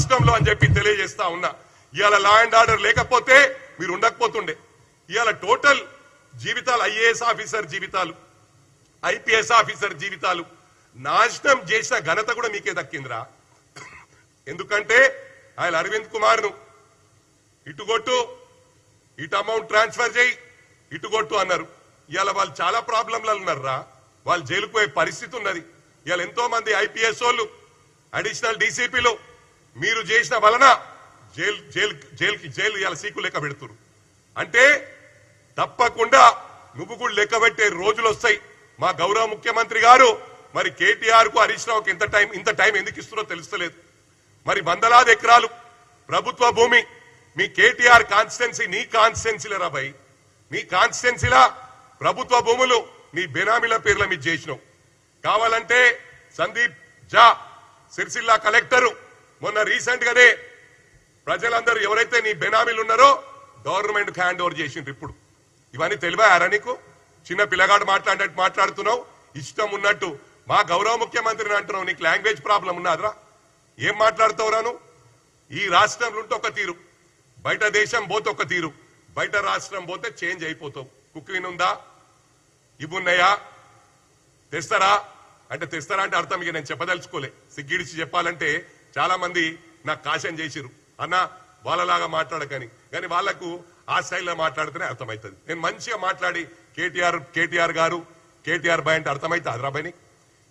రాష్ట్రంలో అని చెప్పి తెలియజేస్తా ఉన్నా. ఇవాళ లా అండ్ ఆర్డర్ లేకపోతే మీరు ఉండకపోతుండే. ఇవాళ టోటల్ జీవితాలు, ఐఏఎస్ ఆఫీసర్ జీవితాలు, ఐపీఎస్ ఆఫీసర్ జీవితాలు నాశనం చేసిన ఘనత కూడా మీకే దక్కిందిరా. ఎందుకంటే ఆయన అరవింద్ కుమార్ ను ఇటుగొట్టు, ఇటు అమౌంట్ ట్రాన్స్ఫర్ చేయి, ఇటుగొట్టు అన్నారు. ఇవాళ వాళ్ళు చాలా ప్రాబ్లంలు ఉన్నారా, వాళ్ళు జైలుకు పోయే పరిస్థితి ఉన్నది. ఇవాళ ఎంతో మంది ఐపీఎస్ వాళ్ళు, అడిషనల్ డీసీపీలు మీరు చేసిన వలన జైలు ఇవాళ సీకు లెక్క పెడుతున్నారు. అంటే తప్పకుండా నువ్వు కూడా లెక్క పెట్టే రోజులు వస్తాయి. మా గౌరవ ముఖ్యమంత్రి గారు మరి కేటీఆర్ కు హరీష్ రావుకి ఇంత టైం ఎందుకు ఇస్తున్నారో తెలుస్తలేదు. మరి వందలాది ఎకరాలు ప్రభుత్వ భూమి మీ కేటీఆర్ కాన్స్టిట్యున్సీ, నీ కాన్స్టిట్యున్సీల రాబాయి, నీ కాన్స్టిట్యున్సీలా ప్రభుత్వ భూములు నీ బెనామీల పేర్ల మీద చేసినావు. కావాలంటే సందీప్ జా సిరిసిల్ల కలెక్టరు మొన్న రీసెంట్ గానే ప్రజలందరూ ఎవరైతే నీ బెనామీలు ఉన్నారో గవర్నమెంట్ హ్యాండ్ ఓవర్ చేసిండ్రు. ఇప్పుడు ఇవన్నీ తెలివారా నీకు? చిన్న పిల్లగాడు మాట్లాడినట్టు మాట్లాడుతున్నావు, ఇష్టం ఉన్నట్టు. మా గౌరవ ముఖ్యమంత్రిని అంటున్నావు, నీకు లాంగ్వేజ్ ప్రాబ్లం ఉన్నదిరా? ఏం మాట్లాడుతావురాను? ఈ రాష్ట్రంలో ఉంటే ఒక తీరు, బయట దేశం పోతే ఒక తీరు, బయట రాష్ట్రం పోతే చేంజ్ అయిపోతావు. కుక్వీన్ ఉందా? ఇవున్నాయా? తెస్తారా అంటే తెస్తారా అంటే అర్థం ఇక నేను చెప్పదలుచుకోలే. సిగ్గిడిచి చెప్పాలంటే చాలా మంది నాకు కాషన్ చేసిరు, అన్న వాళ్ళలాగా మాట్లాడకని. కానీ వాళ్లకు ఆ స్టైల్లో మాట్లాడితేనే అర్థమవుతుంది. నేను మంచిగా మాట్లాడి కేటీఆర్ గారు కేటీఆర్ బాయ్ అంటే అర్థమైతే అదరాబాయిని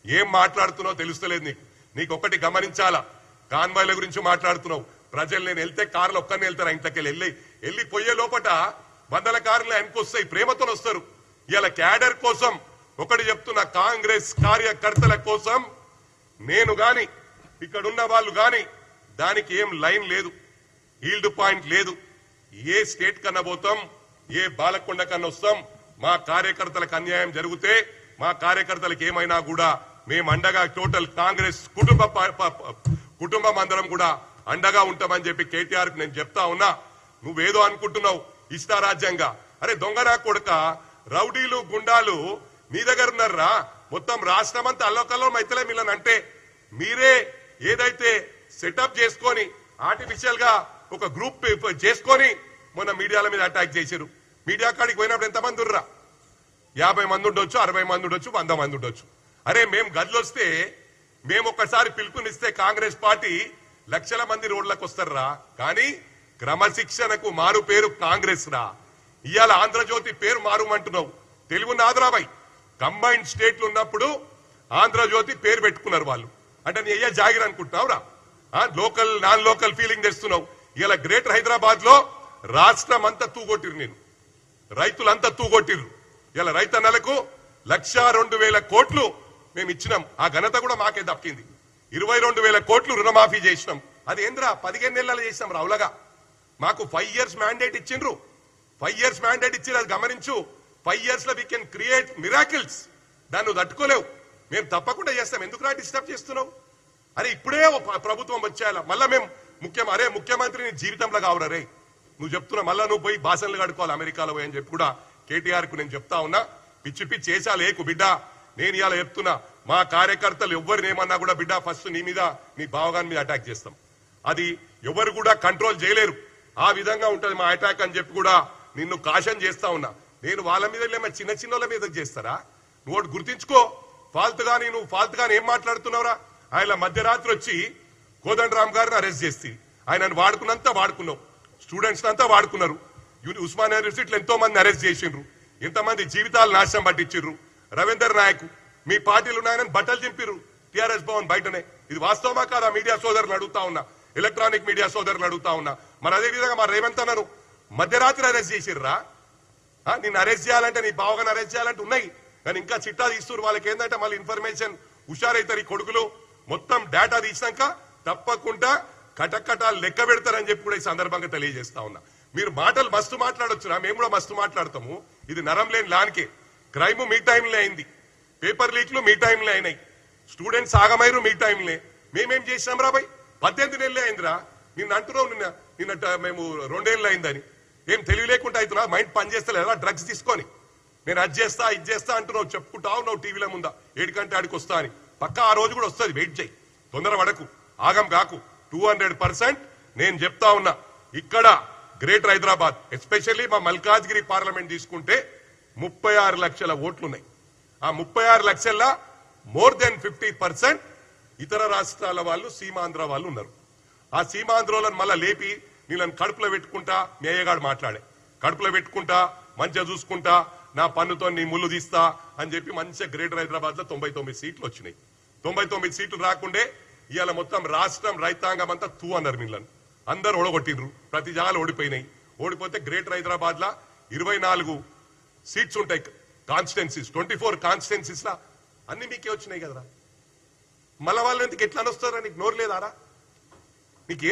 ఏం మాట్లాడుతున్నావు తెలుస్తలేదు నీకు. నీకు ఒకటి గమనించాలా, కాన్వాయ్ల గురించి మాట్లాడుతున్నావు. ప్రజలు నేను వెళ్తే కార్లు ఒక్కరిని వెళ్తారా? ఇంట్లోకి వెళ్ళి పోయే లోపట వందల కార్లు వెనకొస్తాయి, ప్రేమతో వస్తారు. ఇలా క్యాడర్ కోసం ఒకటి చెప్తున్నా, కాంగ్రెస్ కార్యకర్తల కోసం నేను గాని ఇక్కడున్న వాళ్ళు గాని దానికి ఏం లైన్ లేదు, ఈల్డ్ పాయింట్ లేదు. ఏ స్టేట్ కన్నా పోతాం, ఏ బాలకొండ కన్నా వస్తాం. మా కార్యకర్తలకు అన్యాయం జరిగితే, మా కార్యకర్తలకు ఏమైనా కూడా మేము అండగా, టోటల్ కాంగ్రెస్ కుటుంబం అందరం కూడా అండగా ఉంటామని చెప్పి కేటీఆర్ కు నేను చెప్తా ఉన్నా. నువ్వేదో అనుకుంటున్నావు ఇష్టారాజ్యంగా. అరే దొంగనా కొడుక, రౌడీలు గుండాలు మీ దగ్గర ఉన్నారా? మొత్తం రాష్ట్రం అంతా అల్లకల్లం అయితేలే మిల్లని అంటే మీరే ఏదైతే సెటప్ చేసుకొని ఆర్టిఫిషియల్ గా ఒక గ్రూప్ చేసుకొని మొన్న మీడియాల మీద అటాక్ చేశారు. మీడియా కాడికి పోయినప్పుడు ఎంతమంది ఉర్రా? 50 మంది ఉండొచ్చు, 60 మంది ఉండొచ్చు, 100 మంది ఉండొచ్చు. అరే మేము గదిలొస్తే, మేము ఒక్కసారి పిలుపునిస్తే కాంగ్రెస్ పార్టీ లక్షల మంది రోడ్లకు వస్తారా. కానీ క్రమశిక్షణకు మారు పేరు కాంగ్రెస్ రా. ఇవాళ ఆంధ్రజ్యోతి పేరు మారుమంటున్నావు. తెలుగు నాదరాబాయ్ కంబైన్డ్ స్టేట్లు ఉన్నప్పుడు ఆంధ్రజ్యోతి పేరు పెట్టుకున్నారు వాళ్ళు. అంటే నీ అయ్యా జాగిర్ అనుకుంటున్నావురా? లోకల్ నాన్ లోకల్ ఫీలింగ్ తెస్తున్నావు. ఇలా గ్రేటర్ హైదరాబాద్ లో రాష్ట్రం అంతా తూగొట్టిరు, నేను రైతులంతా తూగొట్టిరు. ఇలా రైతన్నలకు 1,02,000 కోట్లు మేము ఇచ్చినాం. ఆ ఘనత కూడా మాకే దక్కింది. 22,000 కోట్లు రుణమాఫీ చేసినాం. అది ఏంద్రా 15 నెలలు చేసినాం రావులగా. మాకు 5 years మ్యాండేట్ ఇచ్చిండ్రు. 5 years మ్యాండేట్ ఇచ్చి అది గమనించు. 5 years లో వీ కెన్ క్రియేట్ మిరాకిల్స్. దాన్ని తట్టుకోలేవు. మేము తప్పకుండా చేస్తాం. ఎందుకు రా డిస్టర్బ్ చేస్తున్నావు? అరే ఇప్పుడే ప్రభుత్వం వచ్చేయాల. మళ్ళా మేము ముఖ్యమంత్రిని జీవితంలో కావరే నువ్వు చెప్తున్నా. మళ్ళా నువ్వు పోయి భాషలు కడుకోవాలి అమెరికాలో పోయి అని చెప్పి కూడా కేటీఆర్ కు నేను చెప్తా ఉన్నా. పిచ్చి పిచ్చి చేసా లేకు బిడ్డ. నేను ఇలా చెప్తున్నా, మా కార్యకర్తలు ఎవరిని ఏమన్నా కూడా బిడ్డ ఫస్ట్ నీ మీద, నీ బావగాని మీద అటాక్ చేస్తాం. అది ఎవరు కూడా కంట్రోల్ చేయలేరు. ఆ విధంగా ఉంటది మా అటాక్ అని చెప్పి కూడా నిన్ను కాషన్ చేస్తా ఉన్నా. నేను వాళ్ళ మీద చిన్న చిన్నోళ్ళ మీద చేస్తారా? నువ్వు గుర్తించుకో. నువ్వు ఫాల్తుగాని ఏం మాట్లాడుతున్నావురా? ఆయన మధ్యరాత్రి వచ్చి కోదండరామ్ గారిని అరెస్ట్ చేసి ఆయనను వాడుకున్నావు. స్టూడెంట్స్ అంతా వాడుకున్నారు. ఉస్మానియా యూనివర్సిటీలో ఎంతో మంది అరెస్ట్ చేసిండ్రు. ఎంతమంది జీవితాలు నాశనం పట్టించారు. రవీందర్ నాయక్ మీ పార్టీలు ఉన్నాయని బట్టలు చింపిర్రు టిఆర్ఎస్ భవన్ బయటనే. ఇది వాస్తవమా కాదా? మీడియా సోదరులు అడుగుతా ఉన్నా, ఎలక్ట్రానిక్ మీడియా సోదరులు అడుగుతా ఉన్నా. మరి అదే విధంగా మా రేవంత్ అన్నారు మధ్యరాత్రి అరెస్ట్ చేసిర్రా? నిన్ను అరెస్ట్ చేయాలంటే, నీ బావగాని అరెస్ట్ చేయాలంటే ఉన్నాయి, కానీ ఇంకా చిట్టా తీస్తున్నారు. వాళ్ళకి ఏంటంటే మళ్ళీ ఇన్ఫర్మేషన్ హుషారైతారు. ఈ కొడుకులు మొత్తం డేటా తీసినాక తప్పకుండా కటకటాలు లెక్క పెడతారని చెప్పి కూడా ఈ సందర్భంగా తెలియజేస్తా ఉన్నా. మీరు మాటలు మస్తు మాట్లాడొచ్చురా, మేము కూడా మస్తు మాట్లాడతాము. ఇది నరం లేని లానికే. క్రైమ్ మీ టైంలో అయింది, పేపర్ లీక్లు మీ టైంలో అయినాయి, స్టూడెంట్స్ ఆగమైరు మీ టైంలో. మేమేం చేసినాం రా భయ్? 18 నెలలే అయిందిరా. నిన్ను అంటున్నావు నిన్న మేము 2 ఏళ్ళు అయిందని. ఏం తెలివి లేకుండా అవుతున్నా? మైండ్ పని చేస్తలేదా? డ్రగ్స్ తీసుకొని నేను అది చేస్తా ఇది చేస్తా అంటున్నావు, చెప్పుకుంటా ఉన్నావు టీవీల ముందా 7 గంటల ఆడికి వస్తా అని. పక్కా ఆ రోజు కూడా వస్తుంది, వెయిట్ చేయి, తొందర పడకు, ఆగం కాకు. 200%. నేను చెప్తా ఉన్నా, ఇక్కడ గ్రేటర్ హైదరాబాద్ ఎస్పెషల్లీ మా మల్కాజ్గిరి పార్లమెంట్ తీసుకుంటే 36 లక్షల ఓట్లున్నాయి. ఆ 36 లక్షల మోర్ దెన్ 50% ఇతర రాష్ట్రాల వాళ్ళు, సీమాంధ్ర వాళ్ళు ఉన్నారు. ఆ సీమాంధ్రలను మళ్ళా లేపి నీళ్ళని కడుపులో పెట్టుకుంటా, మేయగాడు మాట్లాడే కడుపులో పెట్టుకుంటా, మంచిగా చూసుకుంటా, నా పన్నుతో నీ ముళ్ళు తీస్తా అని చెప్పి మంచిగా గ్రేటర్ హైదరాబాద్ లో 99 సీట్లు వచ్చినాయి. 99 సీట్లు రాకుండే ఇవాళ మొత్తం రాష్ట్రం రైతాంగం అంతా తూ అన్నారు. నీళ్ళని అందరు ఓడగొట్టిండ్రు, ప్రతి జాగాలు ఓడిపోయినాయి. ఓడిపోతే గ్రేటర్ హైదరాబాద్ లా 24 సీట్స్ ఉంటాయి కాన్స్టిట్యున్సీస్, 24 కాన్స్టిట్యున్సీస్ లా అన్ని మీకే వచ్చినాయి కదరా. మళ్ళా వాళ్ళు ఎందుకు ఎట్లా అనొస్తారా? నీకు నోరు లేదారా? నీకేం